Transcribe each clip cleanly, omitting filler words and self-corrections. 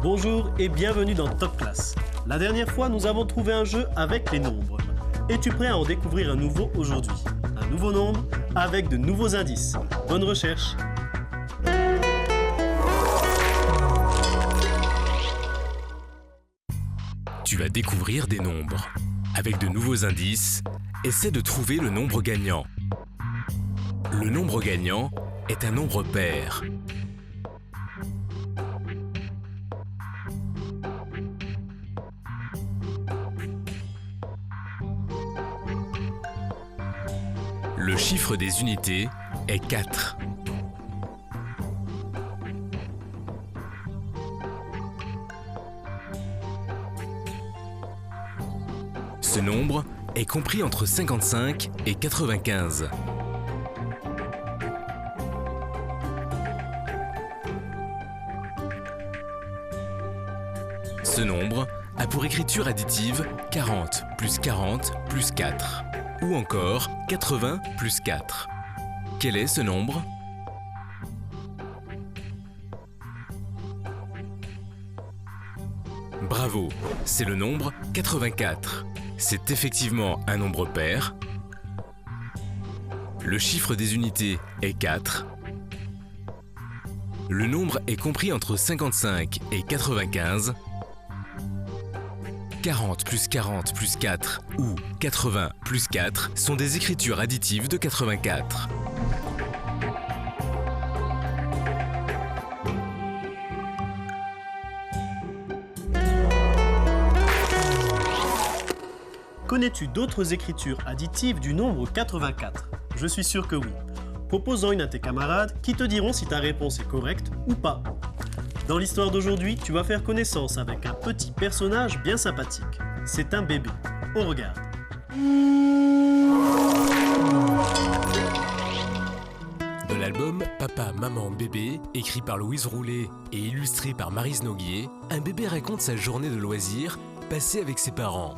Bonjour et bienvenue dans Top Class. La dernière fois, nous avons trouvé un jeu avec les nombres. Es-tu prêt à en découvrir un nouveau aujourd'hui? Un nouveau nombre avec de nouveaux indices. Bonne recherche! Tu vas découvrir des nombres. Avec de nouveaux indices, essaie de trouver le nombre gagnant. Le nombre gagnant est un nombre pair. Le chiffre des unités est 4. Ce nombre est compris entre 55 et 95. Ce nombre a pour écriture additive 40 plus 40 plus 4. Ou encore 80 plus 4. Quel est ce nombre? Bravo, c'est le nombre 84. C'est effectivement un nombre pair. Le chiffre des unités est 4. Le nombre est compris entre 55 et 95. 40 plus 40 plus 4 ou 80 plus 4 sont des écritures additives de 84. Connais-tu d'autres écritures additives du nombre 84? Je suis sûr que oui. Propose-en une à tes camarades qui te diront si ta réponse est correcte ou pas. Dans l'histoire d'aujourd'hui, tu vas faire connaissance avec un petit personnage bien sympathique. C'est un bébé. On regarde. De l'album Papa, Maman, Bébé, écrit par Louise Roulet et illustré par Maryse Noguier, un bébé raconte sa journée de loisirs passée avec ses parents.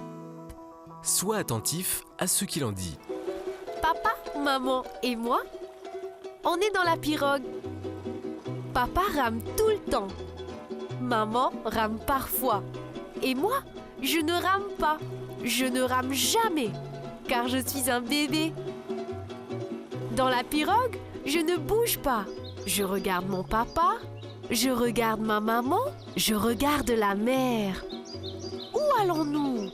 Sois attentif à ce qu'il en dit. Papa, maman et moi, on est dans la pirogue. Papa rame tout le temps. Maman rame parfois. Et moi, je ne rame pas. Je ne rame jamais, car je suis un bébé. Dans la pirogue, je ne bouge pas. Je regarde mon papa, je regarde ma maman, je regarde la mer. Où allons-nous?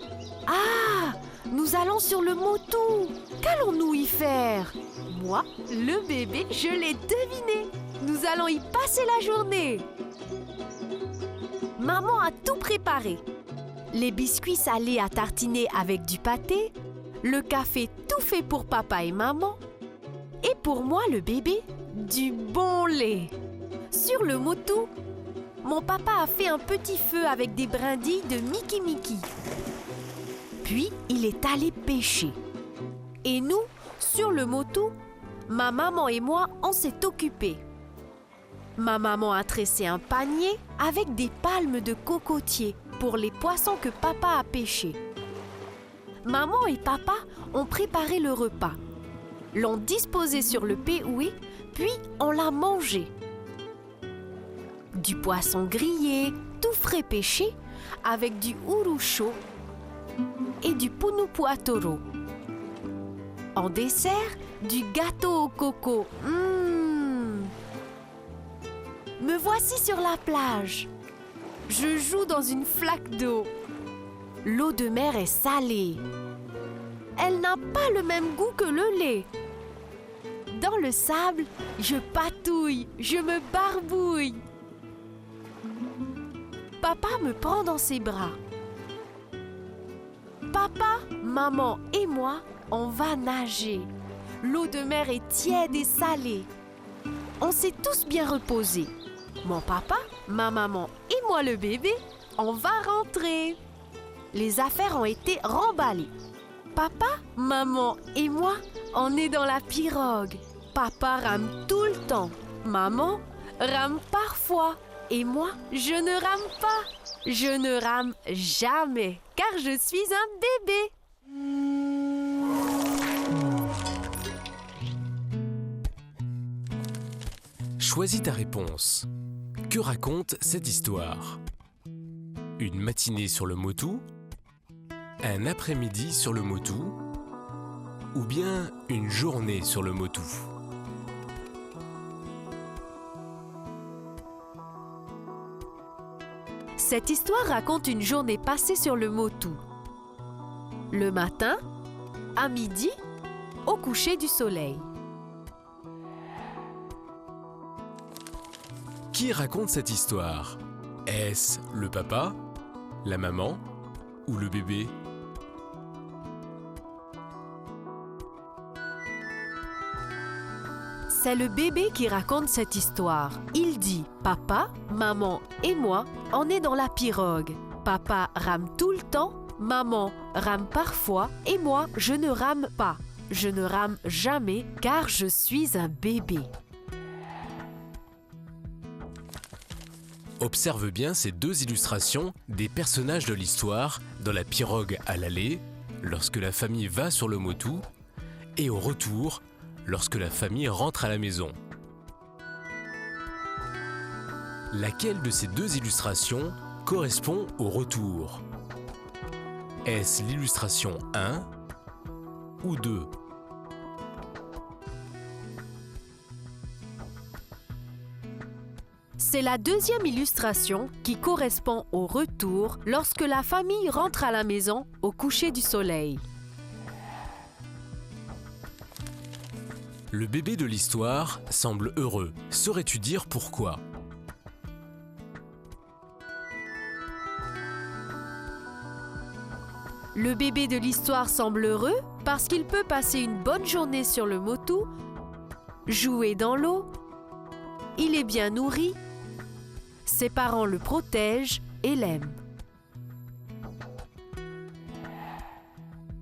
Ah, nous allons sur le motou. Qu'allons-nous y faire? Moi, le bébé, je l'ai deviné. Nous allons y passer la journée. Maman a tout préparé. Les biscuits salés à tartiner avec du pâté, le café tout fait pour papa et maman, et pour moi, le bébé, du bon lait. Sur le motou, mon papa a fait un petit feu avec des brindilles de Mickey Mickey. Puis, il est allé pêcher. Et nous, sur le motou, ma maman et moi, on s'est occupés. Ma maman a tressé un panier avec des palmes de cocotier pour les poissons que papa a pêchés. Maman et papa ont préparé le repas, l'ont disposé sur le péhoué, puis on l'a mangé. Du poisson grillé, tout frais pêché, avec du ourou chaud et du punupuatoro. En dessert, du gâteau au coco. Me voici sur la plage. Je joue dans une flaque d'eau. L'eau de mer est salée. Elle n'a pas le même goût que le lait. Dans le sable, je patouille, je me barbouille. Papa me prend dans ses bras. Papa, maman et moi, on va nager. L'eau de mer est tiède et salée. On s'est tous bien reposés. Mon papa, ma maman et moi le bébé, on va rentrer. Les affaires ont été remballées. Papa, maman et moi, on est dans la pirogue. Papa rame tout le temps. Maman rame parfois. Et moi, je ne rame pas. Je ne rame jamais, car je suis un bébé. Choisis ta réponse. Que raconte cette histoire? Une matinée sur le Motu? Un après-midi sur le Motu? Ou bien une journée sur le Motu? Cette histoire raconte une journée passée sur le Motu. Le matin, à midi, au coucher du soleil. Qui raconte cette histoire? Est-ce le papa, la maman ou le bébé? C'est le bébé qui raconte cette histoire. Il dit « Papa, maman et moi, on est dans la pirogue. Papa rame tout le temps, maman rame parfois et moi, je ne rame pas. Je ne rame jamais car je suis un bébé. » Observe bien ces deux illustrations des personnages de l'histoire dans la pirogue à l'aller, lorsque la famille va sur le Motu, et au retour, lorsque la famille rentre à la maison. Laquelle de ces deux illustrations correspond au retour? Est-ce l'illustration 1 ou 2? C'est la deuxième illustration qui correspond au retour lorsque la famille rentre à la maison au coucher du soleil. Le bébé de l'histoire semble heureux. Saurais-tu dire pourquoi? Le bébé de l'histoire semble heureux parce qu'il peut passer une bonne journée sur le Motu, jouer dans l'eau, il est bien nourri, ses parents le protègent et l'aiment.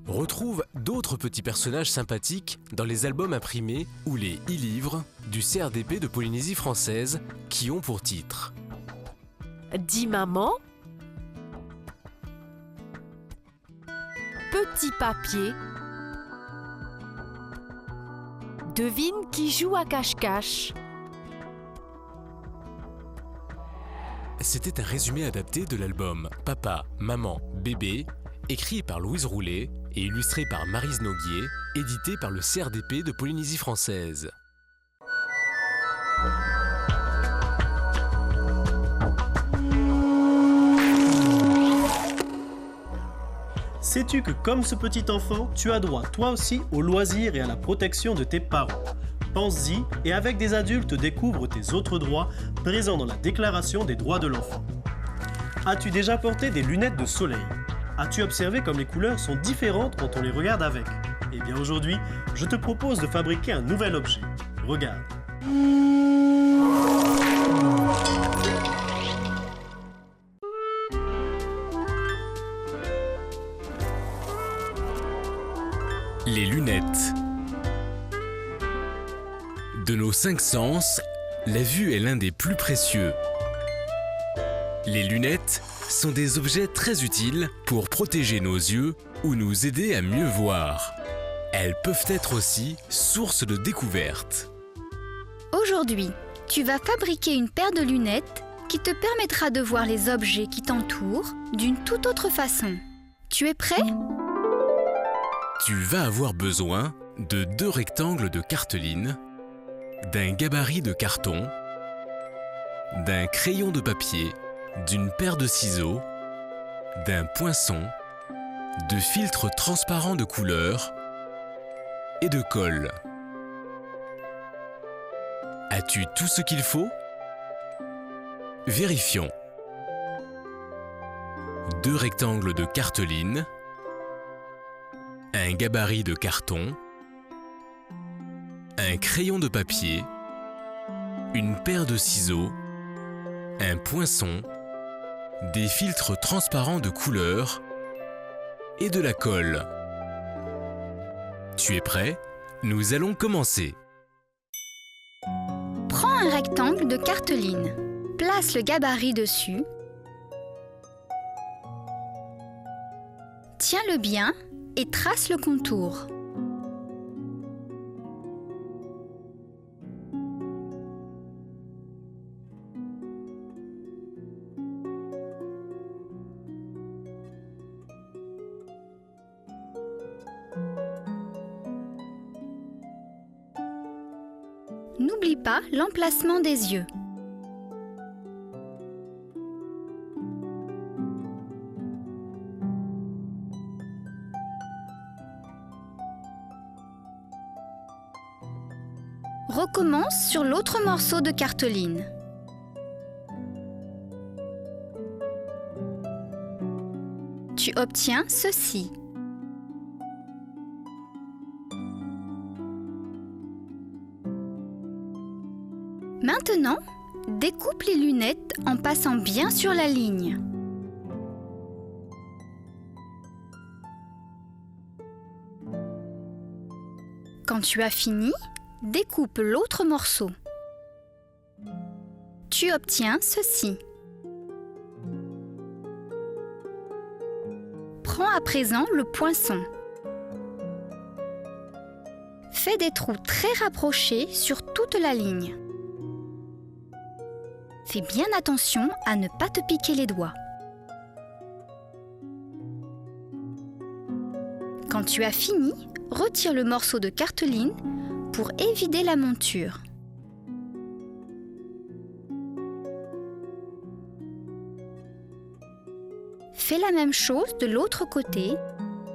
Retrouve d'autres petits personnages sympathiques dans les albums imprimés ou les e-livres du CRDP de Polynésie française qui ont pour titre Dis maman, Petit papier, Devine qui joue à cache-cache. C'était un résumé adapté de l'album Papa, Maman, Bébé, écrit par Louise Roulet et illustré par Maryse Noguier, édité par le CRDP de Polynésie française. Sais-tu que comme ce petit enfant, tu as droit toi aussi au loisir et à la protection de tes parents? Pense-y et avec des adultes découvre tes autres droits présents dans la Déclaration des droits de l'enfant. As-tu déjà porté des lunettes de soleil? As-tu observé comme les couleurs sont différentes quand on les regarde avec? Eh bien aujourd'hui, je te propose de fabriquer un nouvel objet. Regarde. Les lunettes. De nos 5 sens, la vue est l'un des plus précieux. Les lunettes sont des objets très utiles pour protéger nos yeux ou nous aider à mieux voir. Elles peuvent être aussi source de découvertes. Aujourd'hui, tu vas fabriquer une paire de lunettes qui te permettra de voir les objets qui t'entourent d'une toute autre façon. Tu es prêt ? Tu vas avoir besoin de 2 rectangles de cartolines, d'un gabarit de carton, d'un crayon de papier, d'une paire de ciseaux, d'un poinçon, de filtres transparents de couleur et de colle. As-tu tout ce qu'il faut? Vérifions. 2 rectangles de cartolines, un gabarit de carton, un crayon de papier, une paire de ciseaux, un poinçon, des filtres transparents de couleur et de la colle. Tu es prêt? Nous allons commencer. Prends un rectangle de cartolines. Place le gabarit dessus. Tiens-le bien et trace le contour. N'oublie pas l'emplacement des yeux. Recommence sur l'autre morceau de cartolina. Tu obtiens ceci. Maintenant, découpe les lunettes en passant bien sur la ligne. Quand tu as fini, découpe l'autre morceau. Tu obtiens ceci. Prends à présent le poinçon. Fais des trous très rapprochés sur toute la ligne. Fais bien attention à ne pas te piquer les doigts. Quand tu as fini, retire le morceau de cartolina pour évider la monture. Fais la même chose de l'autre côté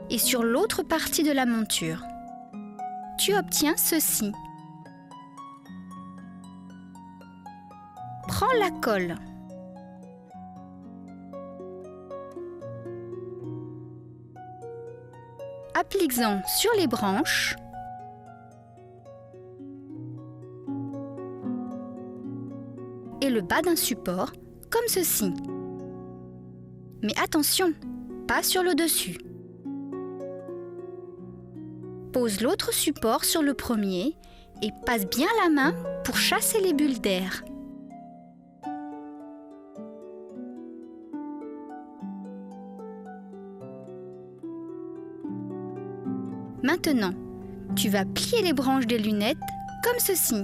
et sur l'autre partie de la monture. Tu obtiens ceci. Prends la colle. Applique-en sur les branches. Et le bas d'un support, comme ceci. Mais attention, pas sur le dessus. Pose l'autre support sur le premier et passe bien la main pour chasser les bulles d'air. Maintenant, tu vas plier les branches des lunettes comme ceci.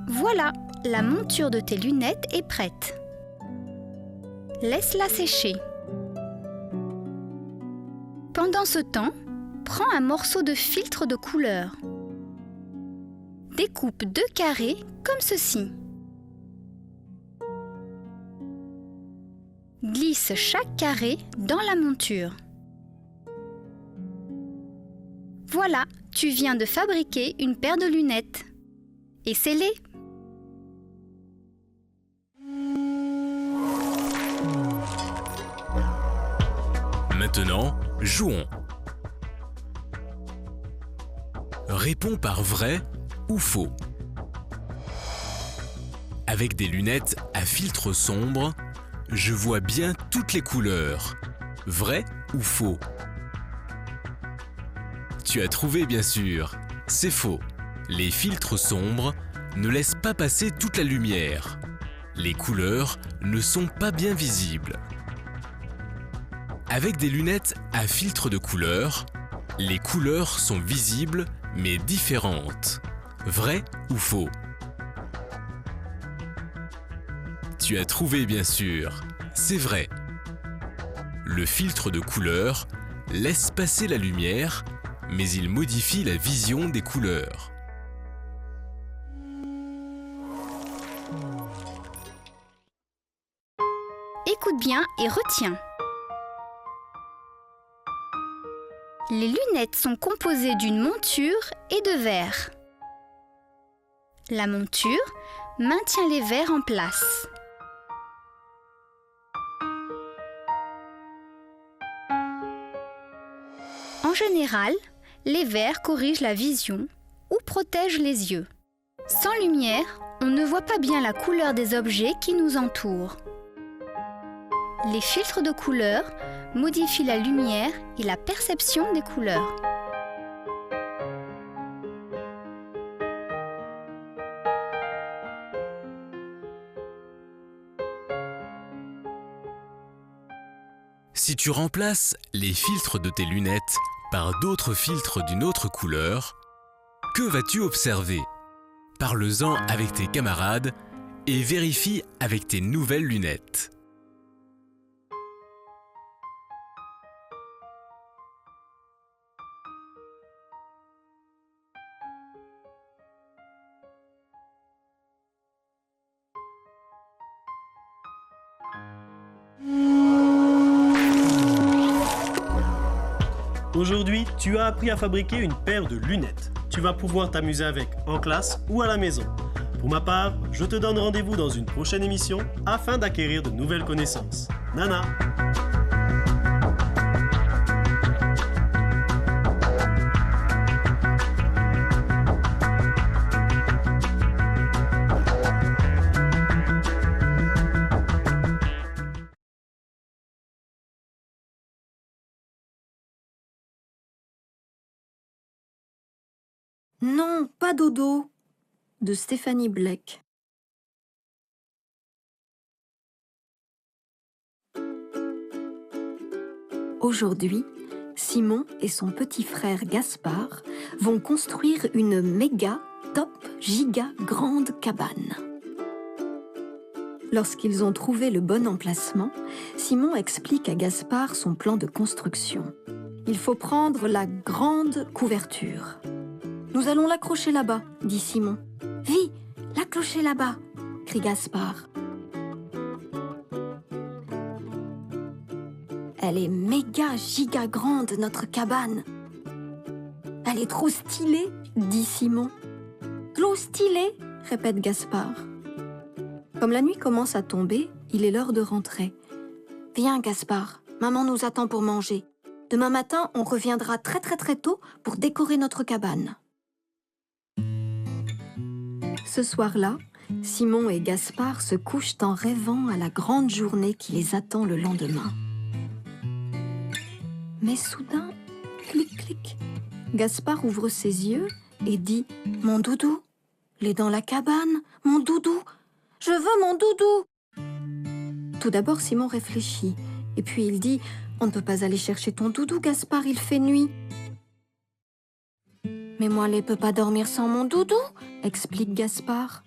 Voilà, la monture de tes lunettes est prête. Laisse-la sécher. Pendant ce temps, prends un morceau de filtre de couleur. Découpe 2 carrés comme ceci. Glisse chaque carré dans la monture. Voilà, tu viens de fabriquer une paire de lunettes. Essaie-les! Maintenant, jouons. Réponds par vrai ou faux. Avec des lunettes à filtre sombre, je vois bien toutes les couleurs. Vrai ou faux? Tu as trouvé bien sûr. C'est faux. Les filtres sombres ne laissent pas passer toute la lumière. Les couleurs ne sont pas bien visibles. Avec des lunettes à filtre de couleur, les couleurs sont visibles mais différentes. Vrai ou faux? Tu as trouvé bien sûr. C'est vrai. Le filtre de couleur laisse passer la lumière, mais il modifie la vision des couleurs. Écoute bien et retiens. Les lunettes sont composées d'une monture et de verres. La monture maintient les verres en place. En général, les verres corrigent la vision ou protègent les yeux. Sans lumière, on ne voit pas bien la couleur des objets qui nous entourent. Les filtres de couleur modifient la lumière et la perception des couleurs. Si tu remplaces les filtres de tes lunettes par d'autres filtres d'une autre couleur, que vas-tu observer? Parle-en avec tes camarades et vérifie avec tes nouvelles lunettes. Aujourd'hui, tu as appris à fabriquer une paire de lunettes. Tu vas pouvoir t'amuser avec en classe ou à la maison. Pour ma part, je te donne rendez-vous dans une prochaine émission afin d'acquérir de nouvelles connaissances. Nana! Non, pas dodo, de Stéphanie Bleck. Aujourd'hui, Simon et son petit frère Gaspard vont construire une méga, top, giga grande cabane. Lorsqu'ils ont trouvé le bon emplacement, Simon explique à Gaspard son plan de construction. Il faut prendre la grande couverture. Nous allons l'accrocher là-bas, dit Simon. Vi, l'accrocher là-bas, crie Gaspard. Elle est méga giga grande, notre cabane. Elle est trop stylée, dit Simon. Trop stylée, répète Gaspard. Comme la nuit commence à tomber, il est l'heure de rentrer. Viens, Gaspard, maman nous attend pour manger. Demain matin, on reviendra très tôt pour décorer notre cabane. Ce soir-là, Simon et Gaspard se couchent en rêvant à la grande journée qui les attend le lendemain. Mais soudain, clic, clic, Gaspard ouvre ses yeux et dit « Mon doudou, il est dans la cabane, mon doudou, je veux mon doudou !» Tout d'abord, Simon réfléchit, et puis il dit « On ne peut pas aller chercher ton doudou, Gaspard, il fait nuit. » « Mais moi, je ne peux pas dormir sans mon doudou !» explique Gaspard.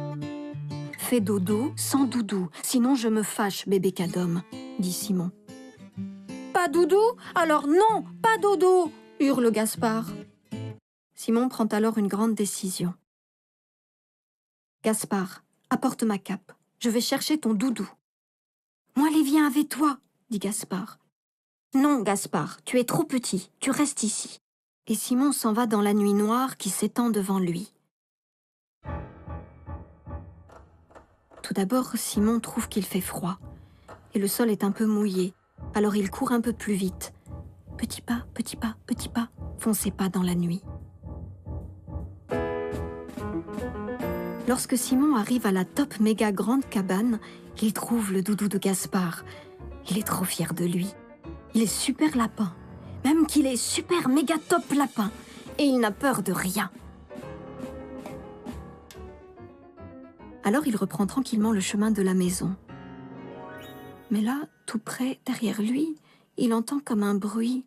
« Fais dodo sans doudou, sinon je me fâche, bébé cadom, » dit Simon. « Pas doudou? Alors non, pas dodo !» hurle Gaspard. Simon prend alors une grande décision. « Gaspard, apporte ma cape, je vais chercher ton doudou. »« Moi, les viens avec toi, » dit Gaspard. « Non, Gaspard, tu es trop petit, tu restes ici. » Et Simon s'en va dans la nuit noire qui s'étend devant lui. Tout d'abord, Simon trouve qu'il fait froid, et le sol est un peu mouillé, alors il court un peu plus vite. Petit pas, font ses pas dans la nuit. Lorsque Simon arrive à la top méga grande cabane, il trouve le doudou de Gaspard. Il est trop fier de lui. Il est super lapin. Même qu'il est super méga top lapin, et il n'a peur de rien. Alors il reprend tranquillement le chemin de la maison. Mais là, tout près, derrière lui, il entend comme un bruit.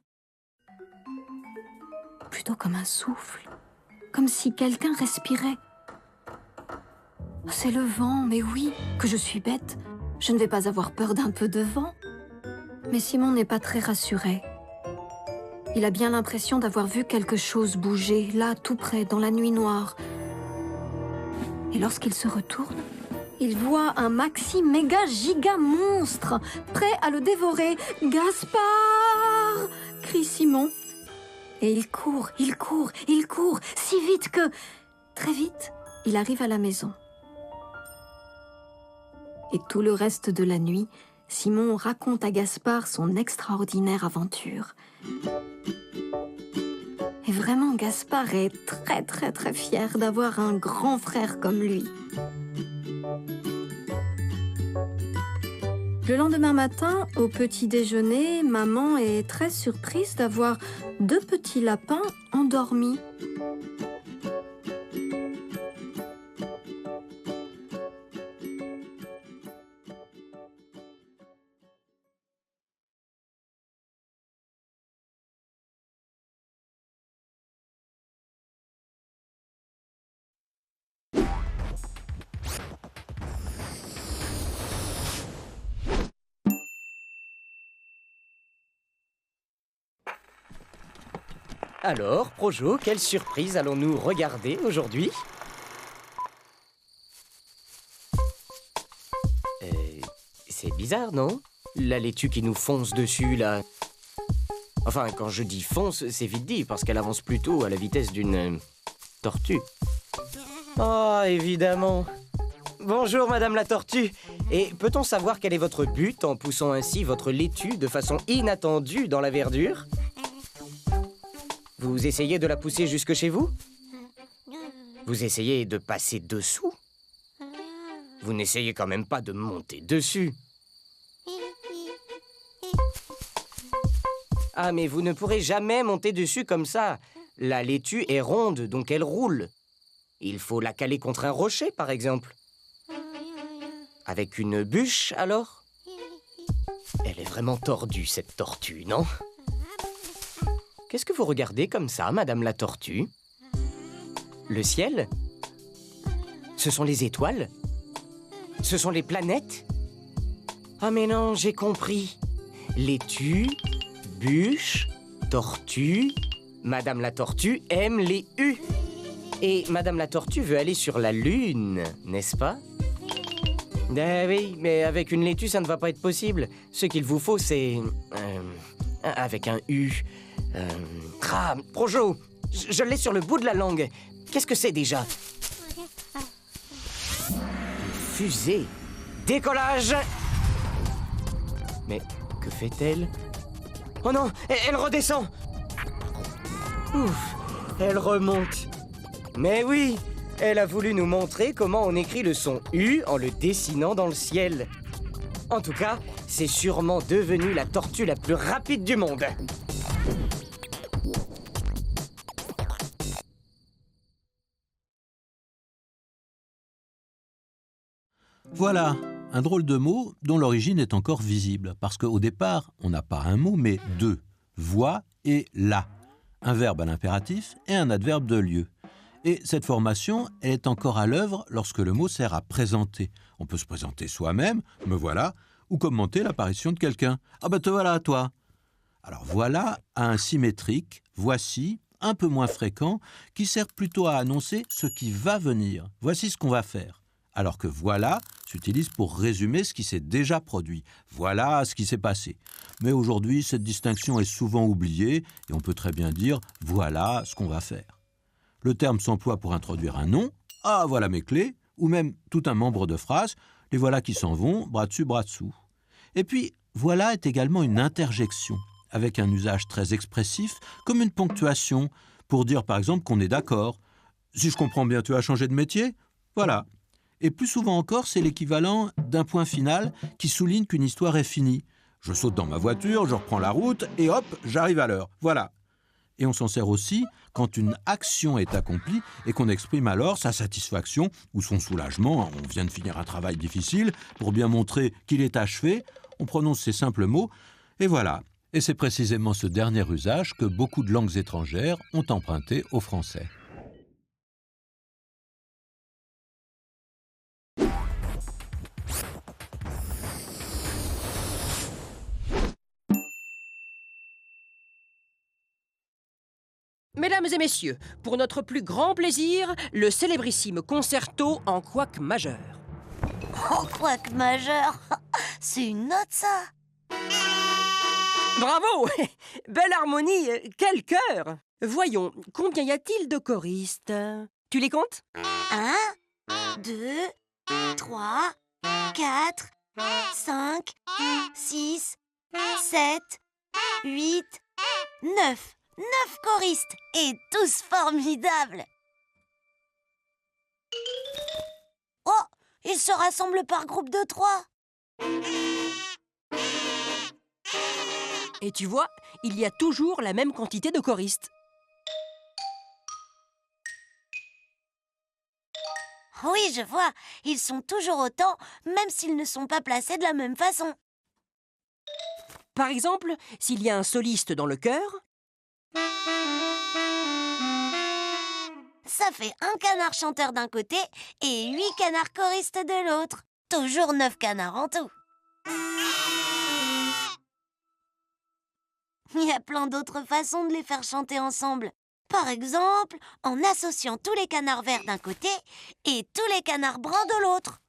Plutôt comme un souffle, comme si quelqu'un respirait. C'est le vent, mais oui, que je suis bête. Je ne vais pas avoir peur d'un peu de vent. Mais Simon n'est pas très rassuré. Il a bien l'impression d'avoir vu quelque chose bouger, là, tout près, dans la nuit noire. Et lorsqu'il se retourne, il voit un maxi méga giga monstre, prêt à le dévorer. « Gaspard !» crie Simon. Et il court, si vite que... Très vite, il arrive à la maison. Et tout le reste de la nuit, Simon raconte à Gaspard son extraordinaire aventure. Et vraiment, Gaspard est très fier d'avoir un grand frère comme lui. Le lendemain matin, au petit déjeuner, maman est très surprise d'avoir 2 petits lapins endormis. Alors, Projo, quelle surprise allons-nous regarder aujourd'hui? C'est bizarre, non? La laitue qui nous fonce dessus, là. Enfin, quand je dis fonce, c'est vite dit, parce qu'elle avance plutôt à la vitesse d'une tortue. Oh, évidemment. Bonjour, Madame la Tortue. Et peut-on savoir quel est votre but en poussant ainsi votre laitue de façon inattendue dans la verdure? Vous essayez de la pousser jusque chez vous? Vous essayez de passer dessous? Vous n'essayez quand même pas de monter dessus. Ah, mais vous ne pourrez jamais monter dessus comme ça. La laitue est ronde, donc elle roule. Il faut la caler contre un rocher, par exemple. Avec une bûche, alors? Elle est vraiment tordue, cette tortue, non? Qu'est-ce que vous regardez comme ça, Madame la Tortue? Le ciel? Ce sont les étoiles? Ce sont les planètes? Ah mais non, j'ai compris. Laitue, bûche, tortue. Madame la Tortue aime les U. Et Madame la Tortue veut aller sur la Lune, n'est-ce pas? Ah oui, mais avec une laitue, ça ne va pas être possible. Ce qu'il vous faut, c'est... avec un U... Projo, je l'ai sur le bout de la langue. Qu'est-ce que c'est déjà? Une fusée. Décollage! Mais que fait-elle? Oh non, elle redescend! Ouf, elle remonte. Mais oui, elle a voulu nous montrer comment on écrit le son U en le dessinant dans le ciel. En tout cas, c'est sûrement devenu la tortue la plus rapide du monde. Voilà, un drôle de mot dont l'origine est encore visible, parce qu'au départ, on n'a pas un mot, mais deux, voix et là, un verbe à l'impératif et un adverbe de lieu. Et cette formation, elle est encore à l'œuvre lorsque le mot sert à présenter. On peut se présenter soi-même, me voilà, ou commenter l'apparition de quelqu'un. Ah ben te voilà, toi. Alors voilà a un symétrique, voici, un peu moins fréquent, qui sert plutôt à annoncer ce qui va venir. Voici ce qu'on va faire. Alors que voilà s'utilise pour résumer ce qui s'est déjà produit. Voilà ce qui s'est passé. Mais aujourd'hui, cette distinction est souvent oubliée et on peut très bien dire « voilà ce qu'on va faire ». Le terme s'emploie pour introduire un nom, « ah, voilà mes clés », ou même tout un membre de phrase, « les voilà qui s'en vont, bras dessus, bras dessous ». Et puis, voilà est également une interjection, avec un usage très expressif, comme une ponctuation, pour dire par exemple qu'on est d'accord. « Si je comprends bien, tu as changé de métier ?» Voilà. Et plus souvent encore, c'est l'équivalent d'un point final qui souligne qu'une histoire est finie. Je saute dans ma voiture, je reprends la route et hop, j'arrive à l'heure. Voilà. Et on s'en sert aussi quand une action est accomplie et qu'on exprime alors sa satisfaction ou son soulagement. On vient de finir un travail difficile. Pour bien montrer qu'il est achevé, on prononce ces simples mots et voilà. Et c'est précisément ce dernier usage que beaucoup de langues étrangères ont emprunté au français. Mesdames et messieurs, pour notre plus grand plaisir, le célébrissime concerto en couac majeur. En couac majeur, c'est une note ça. Bravo! Belle harmonie, quel cœur! Voyons, combien y a-t-il de choristes? Tu les comptes? 1, 2, 3, 4, 5, 6, 7, 8, 9. 9 choristes, et tous formidables. Oh, ils se rassemblent par groupe de 3. Et tu vois, il y a toujours la même quantité de choristes. Oui, je vois, ils sont toujours autant, même s'ils ne sont pas placés de la même façon. Par exemple, s'il y a un soliste dans le chœur, ça fait un canard chanteur d'un côté et 8 canards choristes de l'autre. Toujours 9 canards en tout. Il y a plein d'autres façons de les faire chanter ensemble. Par exemple, en associant tous les canards verts d'un côté et tous les canards bruns de l'autre.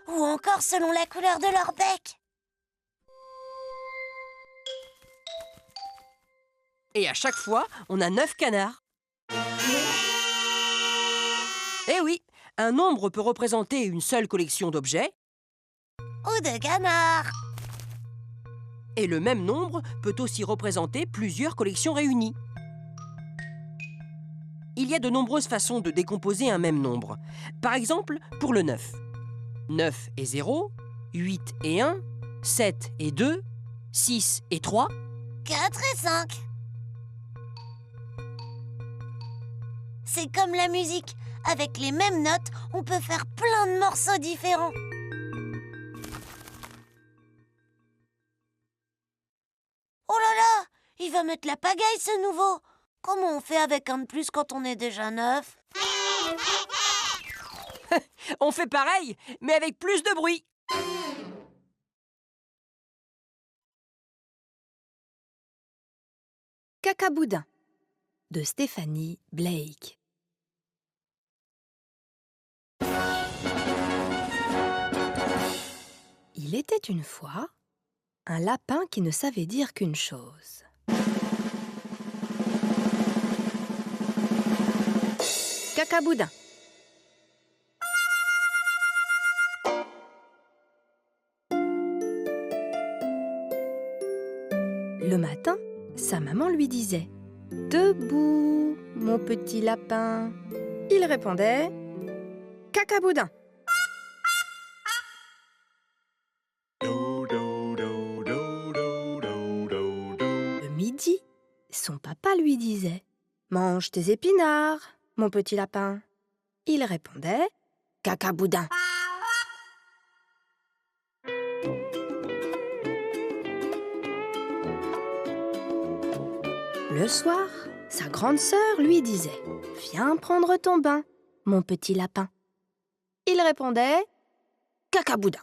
Ou encore selon la couleur de leur bec. Et à chaque fois, on a 9 canards. Eh oui, un nombre peut représenter une seule collection d'objets, Ou de canards. et le même nombre peut aussi représenter plusieurs collections réunies. Il y a de nombreuses façons de décomposer un même nombre. Par exemple, pour le 9. 9 et 0, 8 et 1, 7 et 2, 6 et 3. 4 et 5. C'est comme la musique. Avec les mêmes notes, on peut faire plein de morceaux différents. Oh là là, il va mettre la pagaille ce nouveau. Comment on fait avec un de plus quand on est déjà 9? On fait pareil, mais avec plus de bruit. Cacaboudin de Stéphanie Blake. Il était une fois un lapin qui ne savait dire qu'une chose. Cacaboudin. Le matin, sa maman lui disait « Debout, mon petit lapin !» Il répondait « Cacaboudin !» Le midi, son papa lui disait « Mange tes épinards, mon petit lapin !» Il répondait « Cacaboudin !» Le soir, sa grande sœur lui disait « Viens prendre ton bain, mon petit lapin !» Il répondait « Cacaboudin !»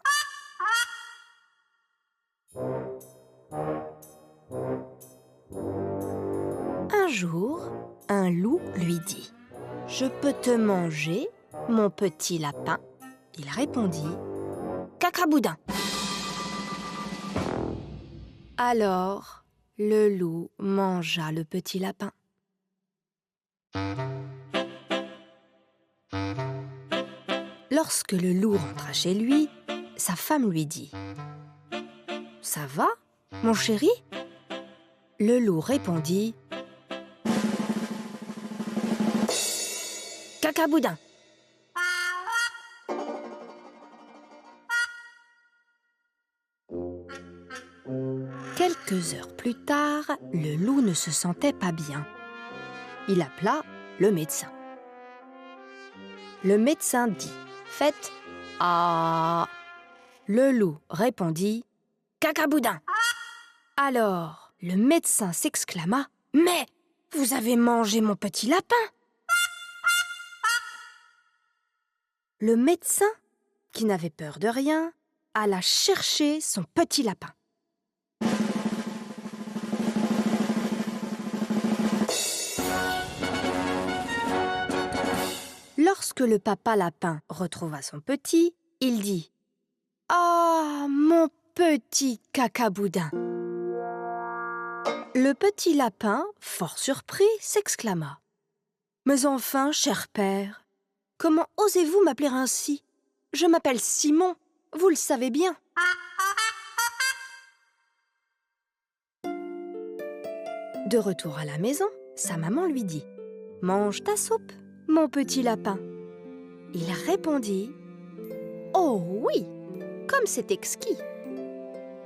Un jour, un loup lui dit « Je peux te manger, mon petit lapin ?» Il répondit « Cacaboudin !» Alors, le loup mangea le petit lapin. Lorsque le loup rentra chez lui, sa femme lui dit « Ça va, mon chéri ?» Le loup répondit « Cacaboudin !» Quelques heures plus tard, le loup ne se sentait pas bien. Il appela le médecin. Le médecin dit « Faites ah !» Le loup répondit « Cacaboudin !» Alors, le médecin s'exclama « Mais vous avez mangé mon petit lapin !» Le médecin, qui n'avait peur de rien, alla chercher son petit lapin. Lorsque le papa lapin retrouva son petit, il dit « Ah, mon petit cacaboudin !» Le petit lapin, fort surpris, s'exclama « Mais enfin, cher père, comment osez-vous m'appeler ainsi? Je m'appelle Simon, vous le savez bien. » De retour à la maison, sa maman lui dit « Mange ta soupe, mon petit lapin. » Il répondit « Oh oui, comme c'est exquis !»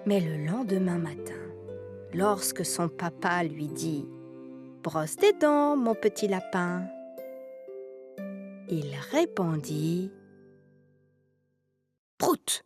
Mais le lendemain matin, lorsque son papa lui dit « Brosse tes dents, mon petit lapin !» il répondit « Prout !»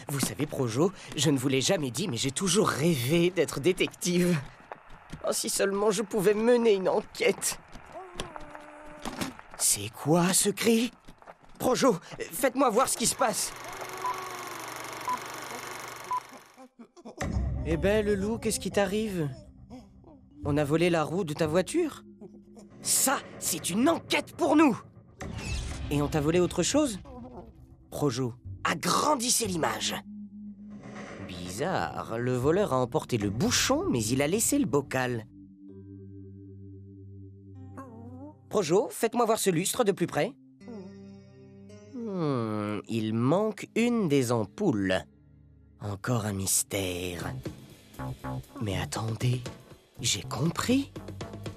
Vous savez, Projo, je ne vous l'ai jamais dit, mais j'ai toujours rêvé d'être détective. Oh, si seulement je pouvais mener une enquête. C'est quoi ce cri? Projo, faites-moi voir ce qui se passe. Eh ben, le loup, qu'est-ce qui t'arrive? On a volé la roue de ta voiture? Ça, c'est une enquête pour nous! Et on t'a volé autre chose? Projo, agrandissez l'image. Bizarre, le voleur a emporté le bouchon, mais il a laissé le bocal. Projo, faites-moi voir ce lustre de plus près. Il manque une des ampoules. Encore un mystère. Mais attendez, j'ai compris.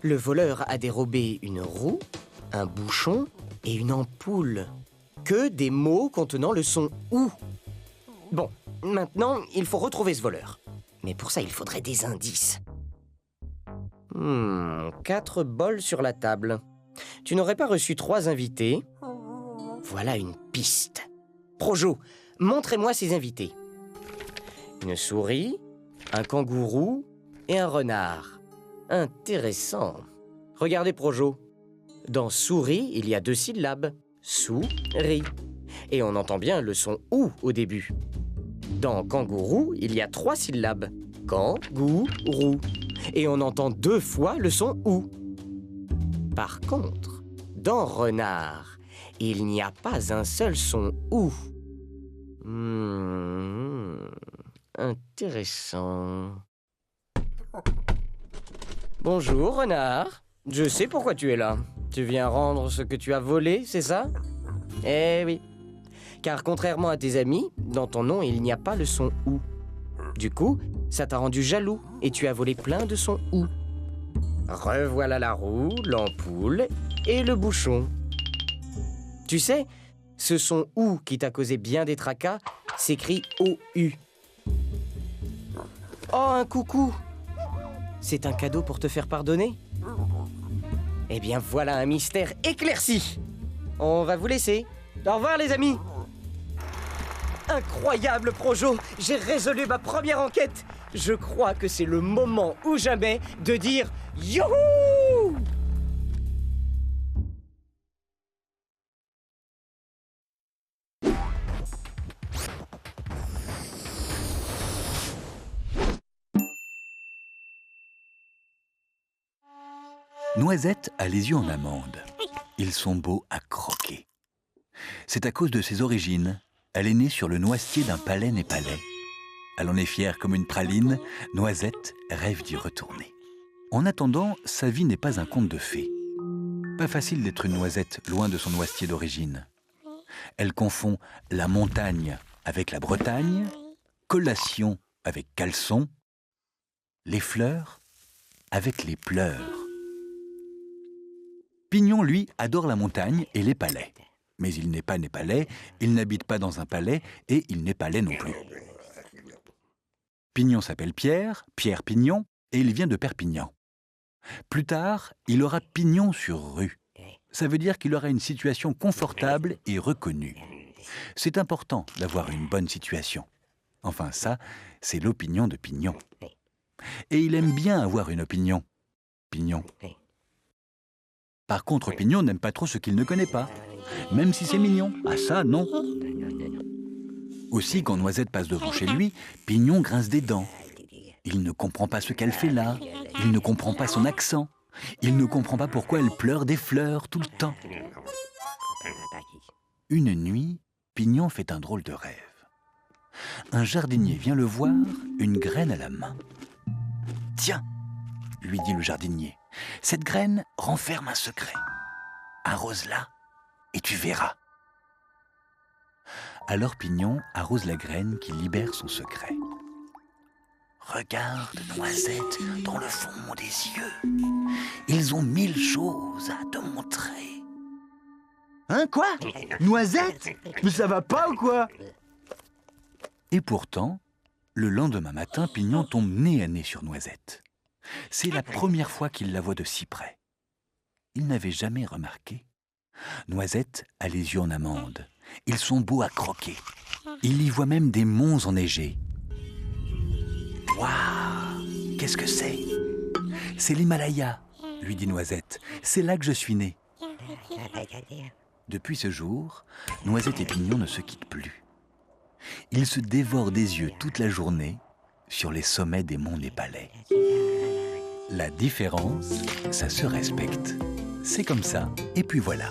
Le voleur a dérobé une roue, un bouchon et une ampoule. Que des mots contenant le son « ou ». Bon, maintenant, il faut retrouver ce voleur. Mais pour ça, il faudrait des indices. 4 bols sur la table. Tu n'aurais pas reçu 3 invités? Voilà une piste. Projo, montrez-moi ces invités. Une souris, un kangourou et un renard. Intéressant. Regardez, Projo. Dans souris, il y a 2 syllabes. Sou-ri. Et on entend bien le son « ou » au début. Dans kangourou, il y a 3 syllabes. Kangourou. Et on entend 2 fois le son « ou ». Par contre, dans renard, il n'y a pas un seul son « ou ». Intéressant. Bonjour, renard. Je sais pourquoi tu es là. Tu viens rendre ce que tu as volé, c'est ça? Eh oui. Car contrairement à tes amis, dans ton nom, il n'y a pas le son « ou ». Du coup, ça t'a rendu jaloux et tu as volé plein de sons « ou ». Revoilà la roue, l'ampoule et le bouchon. Tu sais, ce son « ou » qui t'a causé bien des tracas s'écrit « O-U ». Oh, un coucou! C'est un cadeau pour te faire pardonner? Eh bien, voilà un mystère éclairci. On va vous laisser. Au revoir, les amis. Incroyable, Projo. J'ai résolu ma première enquête. Je crois que c'est le moment ou jamais de dire youhou! Noisette a les yeux en amande. Ils sont beaux à croquer. C'est à cause de ses origines. Elle est née sur le noisetier d'un palais népalais. Elle en est fière comme une praline. Noisette rêve d'y retourner. En attendant, sa vie n'est pas un conte de fées. Pas facile d'être une noisette loin de son noisetier d'origine. Elle confond la montagne avec la Bretagne, collation avec caleçon, les fleurs avec les pleurs. Pignon, lui, adore la montagne et les palais. Mais il n'est pas népalais, il n'habite pas dans un palais et il n'est pas laid non plus. Pignon s'appelle Pierre, Pierre Pignon, et il vient de Perpignan. Plus tard, il aura pignon sur rue. Ça veut dire qu'il aura une situation confortable et reconnue. C'est important d'avoir une bonne situation. Enfin, ça, c'est l'opinion de Pignon. Et il aime bien avoir une opinion. Pignon. Par contre, Pignon n'aime pas trop ce qu'il ne connaît pas. Même si c'est mignon. Ah ça, non. Aussi, quand Noisette passe devant chez lui, Pignon grince des dents. Il ne comprend pas ce qu'elle fait là. Il ne comprend pas son accent. Il ne comprend pas pourquoi elle pleure des fleurs tout le temps. Une nuit, Pignon fait un drôle de rêve. Un jardinier vient le voir, une graine à la main. « Tiens !» lui dit le jardinier. « Cette graine renferme un secret. Arrose-la et tu verras. » Alors Pignon arrose la graine qui libère son secret. « Regarde, Noisette, dans le fond des yeux. Ils ont 1000 choses à te montrer. » Hein, quoi? Noisette? Mais ça va pas ou quoi? Et pourtant, le lendemain matin, Pignon tombe nez à nez sur Noisette. C'est la première fois qu'il la voit de si près. Il n'avait jamais remarqué. Noisette a les yeux en amande. Ils sont beaux à croquer. Il y voit même des monts enneigés. Waouh! Qu'est-ce que c'est? C'est l'Himalaya, lui dit Noisette. C'est là que je suis née. Depuis ce jour, Noisette et Pignon ne se quittent plus. Ils se dévorent des yeux toute la journée sur les sommets des monts népalais. La différence, ça se respecte. C'est comme ça, et puis voilà.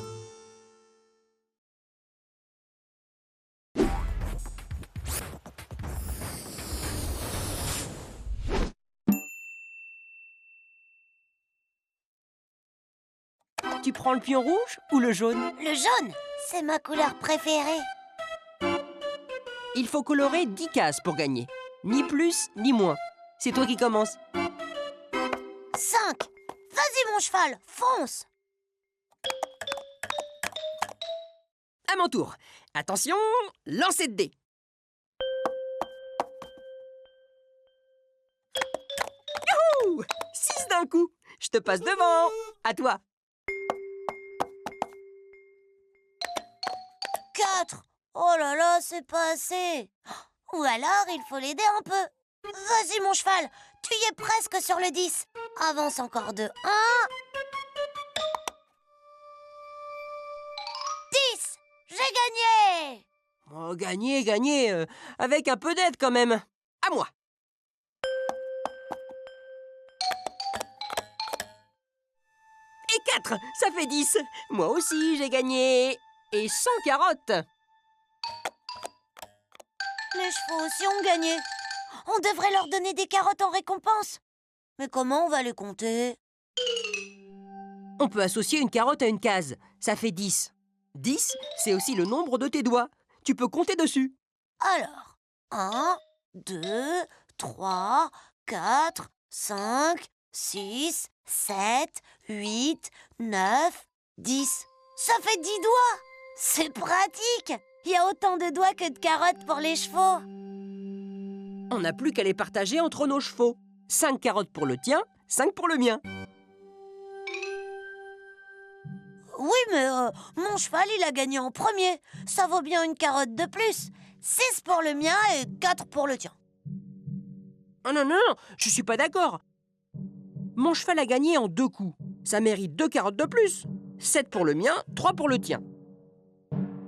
Tu prends le pion rouge ou le jaune? Le jaune, c'est ma couleur préférée. Il faut colorer 10 cases pour gagner. Ni plus, ni moins. C'est toi qui commences. 5. Vas-y mon cheval, fonce. À mon tour. Attention, lancez de dés. Youhou! 6 d'un coup. Je te passe devant. À toi. 4. Oh là là, c'est pas assez. Ou alors, il faut l'aider un peu. Vas-y mon cheval, tu y es presque sur le 10. Avance encore de 1. 10. J'ai gagné. Oh, gagner, avec un peu d'aide quand même. À moi. Et 4, ça fait 10. Moi aussi, j'ai gagné. Et 100 carottes. Les chevaux aussi ont gagné. On devrait leur donner des carottes en récompense. Mais comment on va les compter? On peut associer une carotte à une case. Ça fait 10. 10, c'est aussi le nombre de tes doigts. Tu peux compter dessus. Alors, 1, 2, 3, 4, 5, 6, 7, 8, 9, 10. Ça fait 10 doigts. C'est pratique. Il y a autant de doigts que de carottes pour les chevaux. On n'a plus qu'à les partager entre nos chevaux. 5 carottes pour le tien, 5 pour le mien. Oui, mais mon cheval, il a gagné en premier. Ça vaut bien une carotte de plus. 6 pour le mien et 4 pour le tien. Oh non, je suis pas d'accord. Mon cheval a gagné en 2 coups. Ça mérite 2 carottes de plus. 7 pour le mien, 3 pour le tien.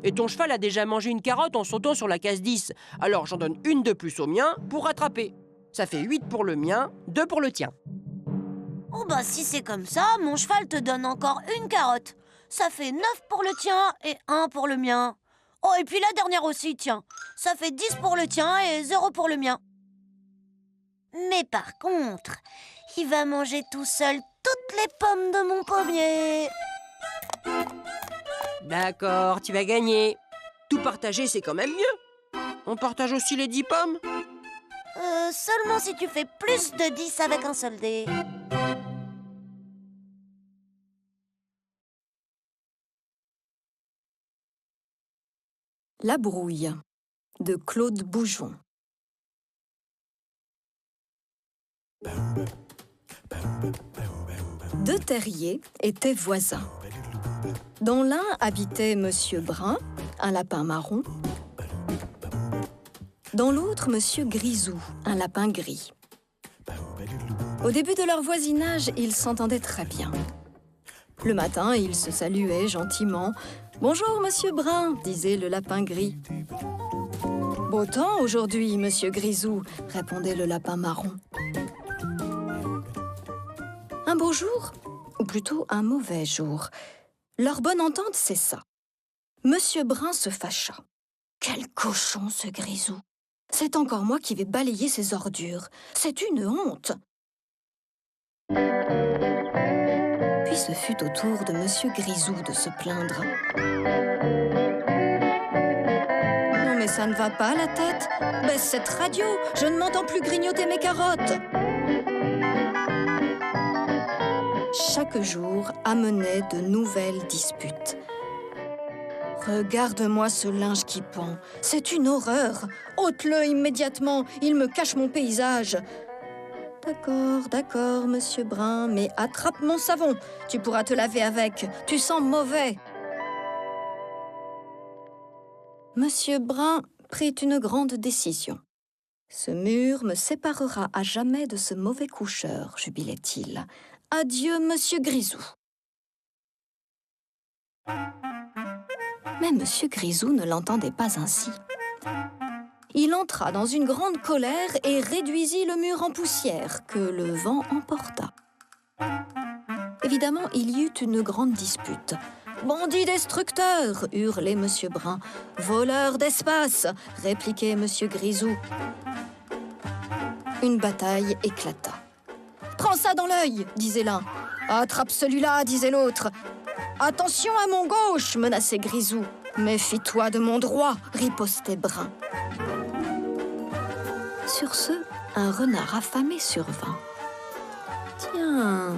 Et ton cheval a déjà mangé une carotte en sautant sur la case 10. Alors j'en donne une de plus au mien pour rattraper. Ça fait 8 pour le mien, 2 pour le tien. Oh bah si c'est comme ça, mon cheval te donne encore une carotte. Ça fait 9 pour le tien et 1 pour le mien. Oh, et puis la dernière aussi, tiens. Ça fait 10 pour le tien et 0 pour le mien. Mais par contre, il va manger tout seul toutes les pommes de mon pommier. D'accord, tu vas gagner. Tout partager, c'est quand même mieux. On partage aussi les 10 pommes? Seulement si tu fais plus de 10 avec un seul dé. La brouille de Claude Boujon. Deux terriers étaient voisins. Dans l'un habitait Monsieur Brun, un lapin marron. Dans l'autre, Monsieur Grisou, un lapin gris. Au début de leur voisinage, ils s'entendaient très bien. Le matin, ils se saluaient gentiment. « Bonjour, Monsieur Brun », disait le lapin gris. « Beau temps aujourd'hui, Monsieur Grisou », répondait le lapin marron. Un beau jour, ou plutôt un mauvais jour. Leur bonne entente cessa. Monsieur Brun se fâcha. « Quel cochon, ce Grisou! C'est encore moi qui vais balayer ses ordures. C'est une honte !» Puis ce fut au tour de Monsieur Grisou de se plaindre. « Non mais ça ne va pas la tête. Baisse cette radio, je ne m'entends plus grignoter mes carottes. » Chaque jour amenait de nouvelles disputes. « Regarde-moi ce linge qui pend, c'est une horreur. Ôte-le immédiatement, il me cache mon paysage. » D'accord, Monsieur Brun, mais attrape mon savon. Tu pourras te laver avec, tu sens mauvais. Monsieur Brun prit une grande décision. « Ce mur me séparera à jamais de ce mauvais coucheur, jubilait-il. Adieu, monsieur Grisou. » Mais monsieur Grisou ne l'entendait pas ainsi. Il entra dans une grande colère et réduisit le mur en poussière que le vent emporta. Évidemment, il y eut une grande dispute. « Bandit destructeur !» hurlait monsieur Brun. « Voleur d'espace !» répliquait monsieur Grisou. Une bataille éclata. « Prends ça dans l'œil !» disait l'un. « Attrape celui-là !» disait l'autre. « Attention à mon gauche !» menaçait Grisou. « Méfie-toi de mon droit !» ripostait Brun. Sur ce, un renard affamé survint. « Tiens,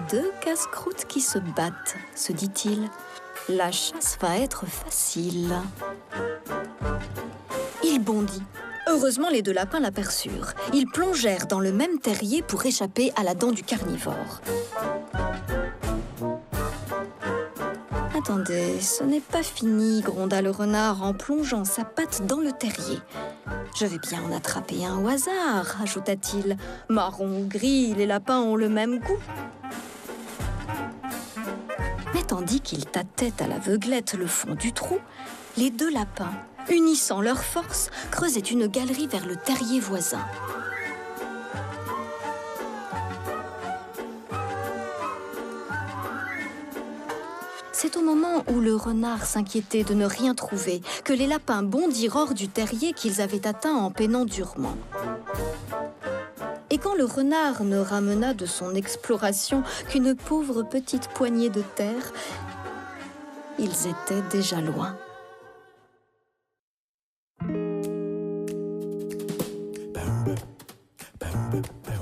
2 casse-croûtes qui se battent, » se dit-il. « La chasse va être facile. » Il bondit. Heureusement, les 2 lapins l'aperçurent. Ils plongèrent dans le même terrier pour échapper à la dent du carnivore. « Attendez, ce n'est pas fini, » gronda le renard en plongeant sa patte dans le terrier. « Je vais bien en attraper un au hasard, » ajouta-t-il. « Marron ou gris, les lapins ont le même goût. » Mais tandis qu'il tâtait à l'aveuglette le fond du trou, les 2 lapins, unissant leurs forces, creusaient une galerie vers le terrier voisin. C'est au moment où le renard s'inquiétait de ne rien trouver que les lapins bondirent hors du terrier qu'ils avaient atteint en peinant durement. Et quand le renard ne ramena de son exploration qu'une pauvre petite poignée de terre, ils étaient déjà loin.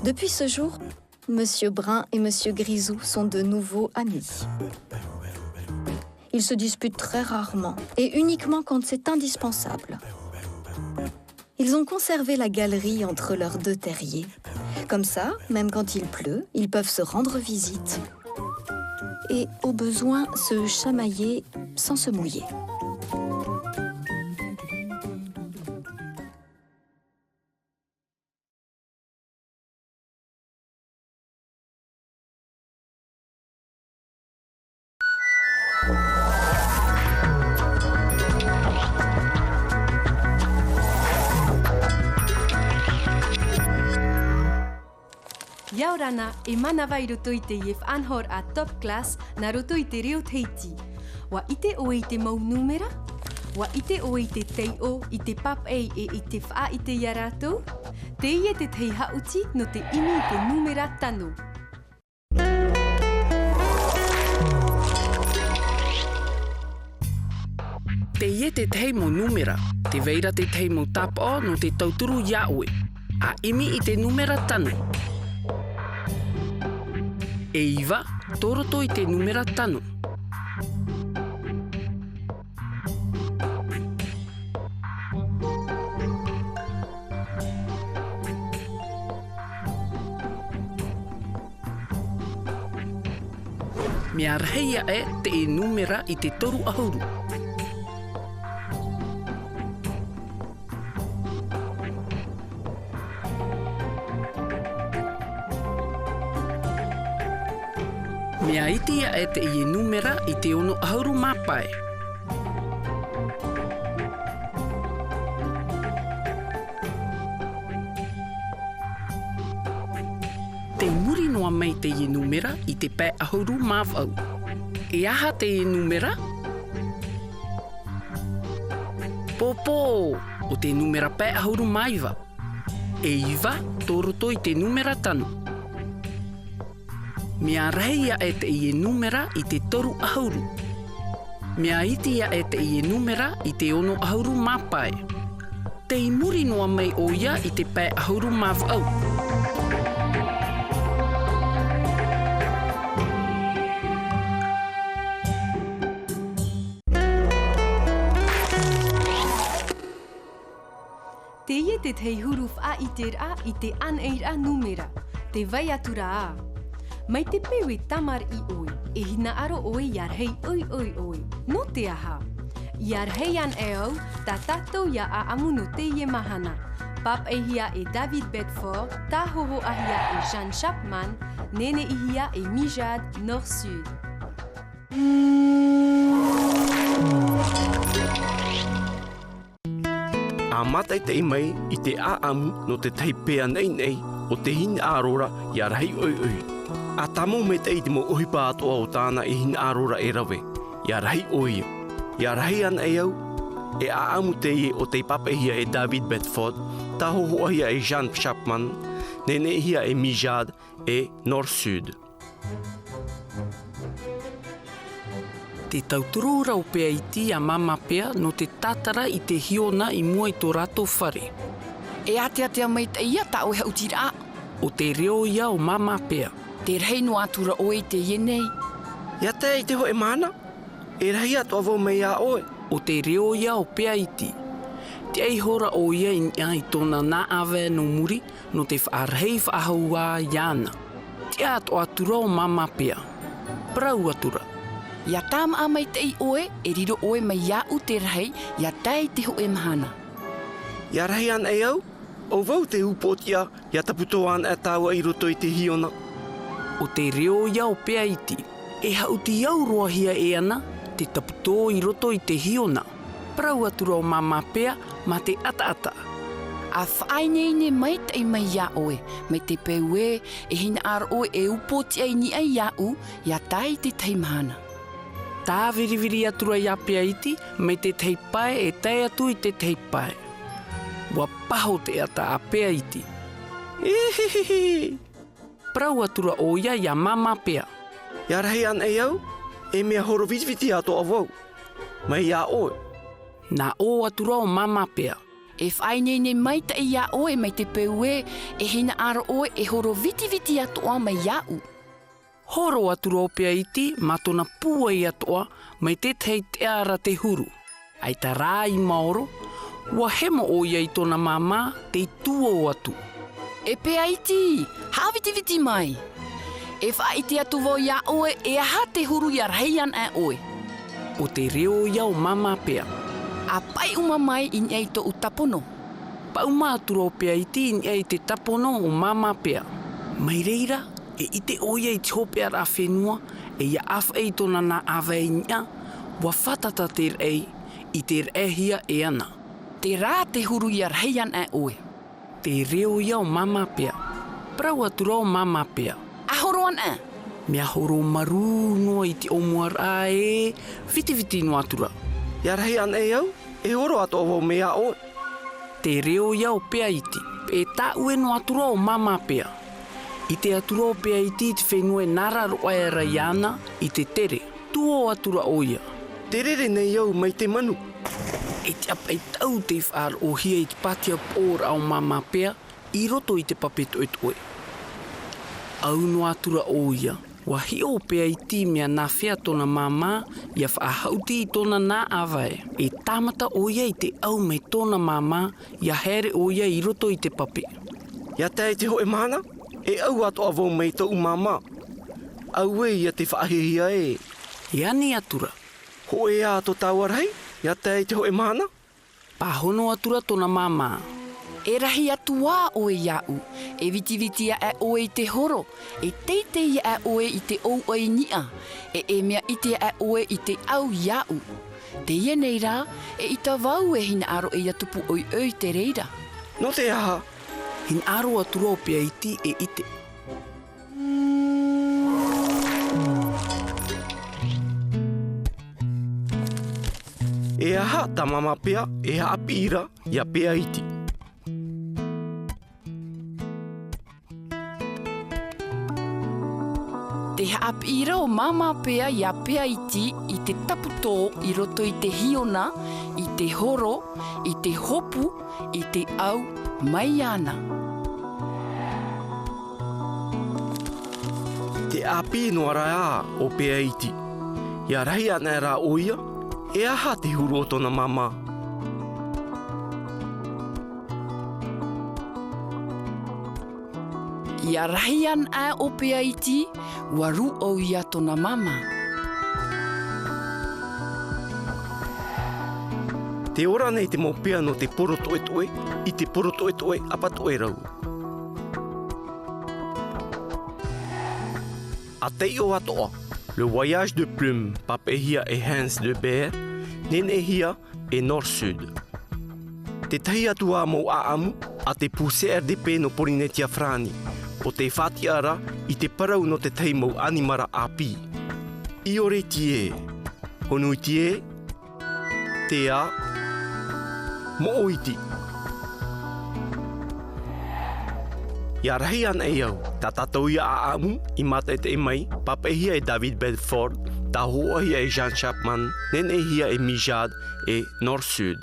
Depuis ce jour, Monsieur Brun et Monsieur Grisou sont de nouveau amis. Ils se disputent très rarement et uniquement quand c'est indispensable. Ils ont conservé la galerie entre leurs 2 terriers. Comme ça, même quand il pleut, ils peuvent se rendre visite. Et au besoin, se chamailler sans se mouiller. Yaurana e manawa I roto I te ief anhor a top class na roto I te reo teiti. Wa ite o I te mau numera? Wa ite o I te teio I te papei e I te wha I te iarato? Te ie te tei hauti no te imi I te numera tanu. Te ie te tei mo numera, te veira te tei mo tapo no te tauturu iaue. A imi I te numera tanu. E iwa, toroto I te numera tanu. Mea reia e te e numera I te toru ahuru. Mea itia e te I numera I te ono ahuru mapai. Te muri noa mai te I numera I te pē ahuru mawau. E aha te I numera? Pōpō, o te numera pē ahuru maiwa. E iwa, toroto I te numera tanu. Mea reia e te I numera I te toru ahuru. Mea itia e te I numera I te ono ahuru mapai. Te I muri noa mai o ia I te pē ahuru mawau. Te ie te tei huru wha I te ra I te aneira numera. Te vai atura a. Mai te pewe tamar I oi, e hina aro oi iar hei oi oi oi. No te aha. Ia rheian eo, ta tatou ia a amu no teie mahana. Pap ehia e David Bedford, ta hoho ahia e Jean Chapman, nene ihia e Mijad Nord-Sud. A matai te imai I te aamu no te teipea nei o te hina arora ia rahi oi. A tamo me te iti mo uhipa atoa o tāna I hina arora e rawe, ia rahi oi. Ia rahi ana e au, e aamu te ie o te papehia e David Bedford, ta hohoahia e Jean Chapman, nene hia e Mijad e Nord-Sud. Te tauturura o pea iti a mama pea no te tatara I te hiona I mua I tō rato whare. E atea mai te ia ta o hau tira. O te reo ia o mama pea. Te rei no atura oe te ienei. Ia te I te hoe mana, e rahi atua vau mei a oe. O te reo ia o pea iti. Te eihora o ia I tōna nā awe no muri no te whaarhei whaahaua iana. Te atua atura o mama pea. Prau atura. Ia tāma a mai te I oe, e riro oe mai iau te rei, ia tai te ho e mahana. Ia rahi ana e au, o vau te upotia, ia taputoa ana e tāua I roto I te hiona. O te reo ia o pea iti, e hau ti iau roahia e ana, te taputoa I roto I te hiona. Prau atura o mama pea, ma te ata-ata. A whainei mai te mai ia oe, mai te peue, e hina ar oe e upotia I ni ai iau, ia tai te teimahana. Tā viriviri atura ia pea iti, me te teipae e tai atu I te teipae. Wa paho te ata a pea iti. Ehehehe. Prau atura o ia mama pea. Ia rahi ana e au, e mea horo vitiviti ato a wau. Mai ia oe. Nā o atura o mama pea. E whainei mai te ia oe mai te peue, e hina ara oe e horo vitiviti atoa mai iau. Horo atura o pea iti, matona pua I atoa, mai te tei te ara te huru. Ai ta rā I maoro, ua hema o ia I tōna mama, te tua o atu. E pea iti, hāwitiviti mai. E whaiti atu vo ia oe, e aha te huru ia reian a oe. O te reo ia o mama pea. A pai uma mai I ei to utapono. Pa uma atura o pea iti I ei te tapono o mama pea. Mai reira, e ite oia I te hopea ra whenua, e ia awha I tōna nā awa I nia, wa whatata te rei, I te rehia e ana. Te rā te huru ia reian a oe. Te reo ia o mama pea. Prau atura o mama pea. Ahoro ana? Mea horo maru noa I te omuara e vitiviti no atura. Ia rahi ana e au, e horo ato o mea oe. Te reo ia o pea iti, e tā ue no atura o mama pea. I te atura o pea iti te whenua nara roa e raiana I te tere, tuo atura o ia. Te rere nei au mai te manu. E te apa I tau te whaar o hia I te patia pōra o mama pea, I roto I te papeto e toe. Au no atura o ia, wa hi o pea iti mea nā whea tōna mama, ia whaahauti I tōna nā awae. E tāmata o ia I te au mai tōna mama, ia here o ia I roto I te pape. Ia tai te hoe mana, e au ato a vau mai tau mama. Au e ia te whaahihia e. Ia ni atura. Ho e a to tāwarai, ia tai te hoe mana. Pahono atura tōna mama. E rahi atua oe iau, e vitivitia e oe I te horo, e teitei e oe I te ou oi nia, e mea ite e oe I te au iau. Te ienei rā, e ita vau e hina aro e atupu oi oi te reira. No te aha. Hina aro atura o pea iti e ite. E aha ta mama pea, e hapira, ia pea iti. Te haapira o mama pea ia pea iti I te taputō I roto I te hiona, I te horo, I te hopu, I te au mai ana. Te api no ara o pea iti. Ia rahi ana rā oia, e aha te huru o tōna mama. Ia rahian a o pea iti, waru o ia tōna mama. Te ora nei te mopea no te poro toe toe, I te poro toe toe apa toe rau. A te o atoa, le voyage de plume papehia e Hans de Beer, nenehia e Nord-Sud. Te tahi atua mo aamu a te puse RDP no Polinetia Frani, o te whatiara I te parau no te tei mo animara api. I ore tie, honui tie, te a, mo oiti. Ia rahi ana e au, ta tatou ia aamu I mata e te mai, papehia e David Bedford, ta hoahia e Jean Chapman, nenehia e Mijad e Nord-Sud.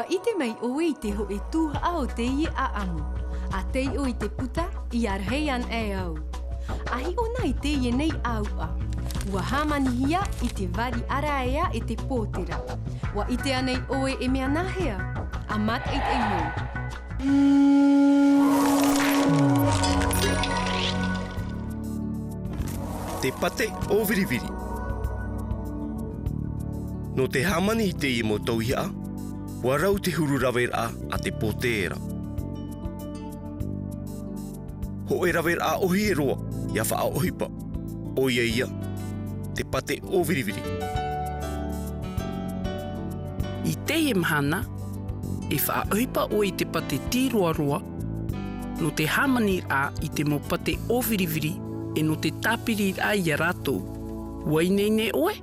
Ite mai oe I te ho e tuha au te I a amu. A te o I te puta I arheian e au. Ahi ona I te I nei au a. Ua hamani hia I te vari ara ea e te pōtera. Wa ite anei oe e mea nahea. A mat eit e mo. Te pate o viriviri. No te hamani I te I mo tauhia, Wa rau te huru rawera a te pōtera. Ho e rawera a ohi e roa, ia wha a ohipa. O ia, te pate o viriviri. I te mhana, e wha a ohipa o I te pate tiroaroa, no te hamani a I te mo pate o viriviri, e no te tapiri a I a rātou. Wainei ne oe?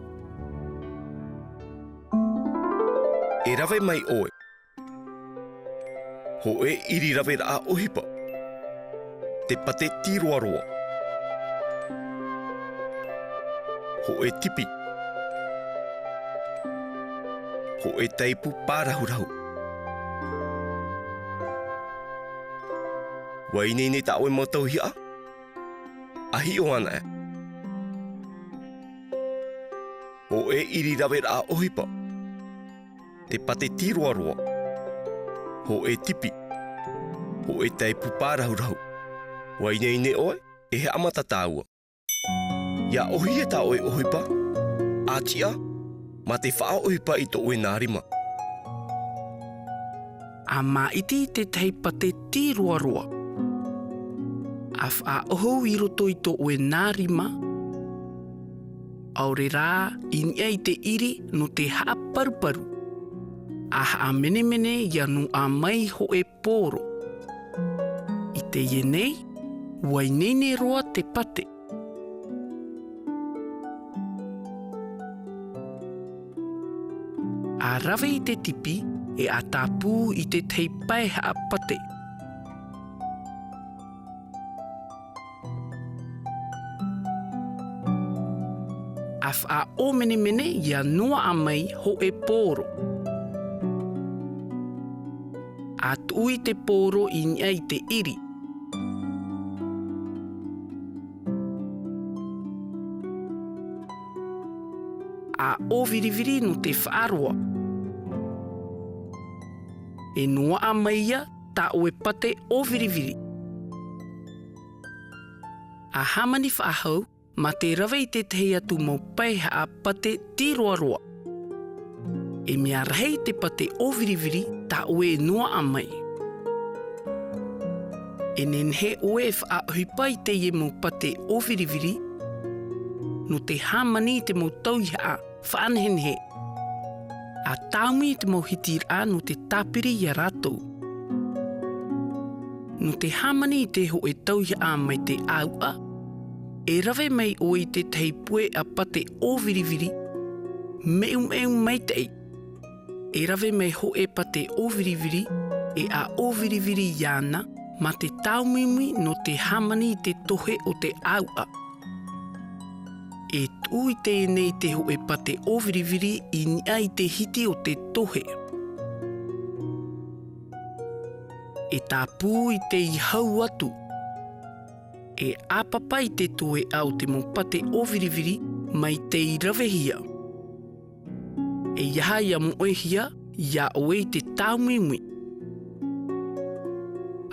E rawe mai oe. Ho e iri rawe a ohipa. Te pate tiroaroa. Ho e tipi. Ho e taipu pārahurahu. Wainei ne ta oe mautau hia? Ahi o ana e. Ho e iri rawe a ohipa. Te pate tiroaroa. Ho e tipi. Ho e taipu pārahurahu. Wainei ne oe, e he amata tāua. Ia ohi e tā oe ohipa. Ātia, ma te wha ohipa I tō oe nārima. A mā iti te tei pate tiroaroa. A wha oho I roto I tō oe nārima. Aore rā, inia I te iri no te haa paruparu. A mene ia nu a mai ho e pōro. I te ienei, wainene roa te pate. A rawe I te tipi e a tāpū I te tei pai a pate. A wha o mene ia noa a mai ho e pōro. A tui te pōro I nia I te iri. A o viriviri no te whaaroa. E noa a maia ta o e pate o viriviri. A hamani whaahau ma te rawe I te tehi atu mau paiha a pate tiroaroa. E mea rei te pate o viriviri ta oe noa a mai. E nen he oe wha hupai te ie mo pate o viriviri, no te hamani te mo tauiha a whaanhen he. A taumi te mo hitir a no te tapiri I a rātou. No te hamani te ho e tauiha a mai te aua, e rawe mai oe te teipue a pate o viriviri, meu mai tei. E rawe mai ho e pate o viriviri, e a o viriviri iana, ma te taumimi no te hamani te tohe o te aua. E tui te nei te ho e pate o viriviri I nia I te hiti o te tohe. E tā pū I te I hau atu. E apapa I te toe au te mo pate o viriviri mai te I rawehia. E iaha ia mo oehia, ia oe I te taumimui.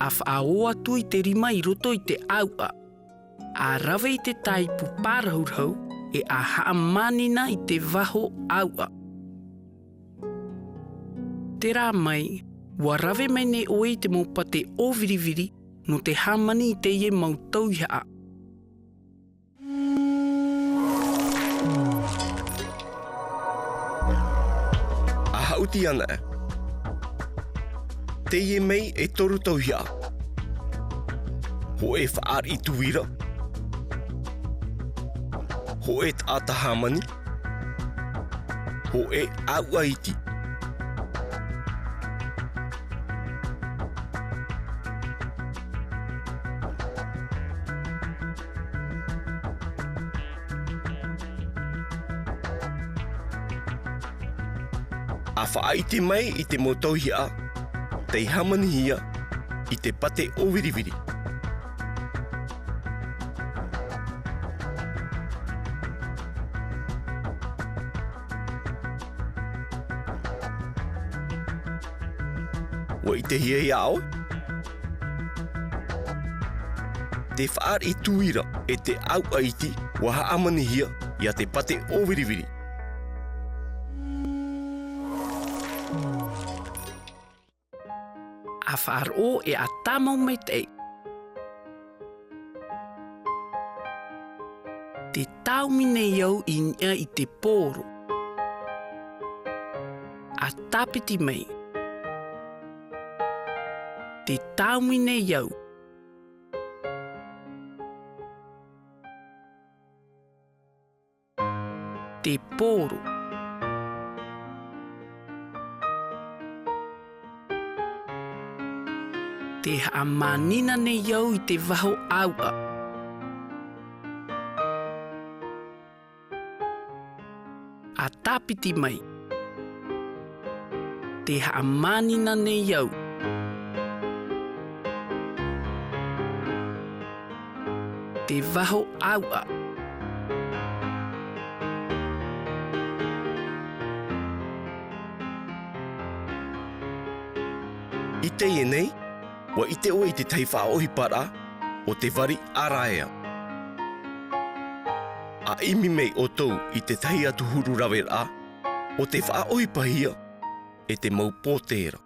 A whaaoa atu I te rima I roto I te aua. A rawe I te taipu pārahurhau e a haamanina I te waho aua. Te rā mai, ua rawe mai ne oe I te maupate o viriviri no te hamani I te ie mautau haa. A hauti ana e. Te ie mei e toru tau hia. Ho e whaar I tuwira. Ho e tāta hamani. Ho e aua iti. A whaaiti mai I te motau hia, te hamani hia, I te pate o viriviri. Wa I te hia hia au? Te whaar I tuira e te au aiti wa haamani hia ia te pate o viriviri. A whaaro e a tamau me tei. Te taumine iau I nia I te pōro. A tapiti mei. Te taumine iau. Te pōro. Te hamanina ne iau I te waho aua. A tapiti mai. Te hamanina ne iau. Te waho aua. I te ie nei, wa I te oe I te taiwha ohi para o te wari araea. A imi mei o tau I te tahi atu huru rawe rā, o te wha ohi pahia e te mau pōtera.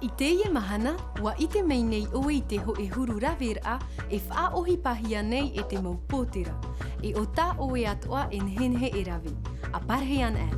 I teie mahana, wa I te mei nei oe I te ho e huru rawera e wha ohi pahia nei e te mau pōtera. E o tā oe atoa e nhenhe e rawe. A parhe an e.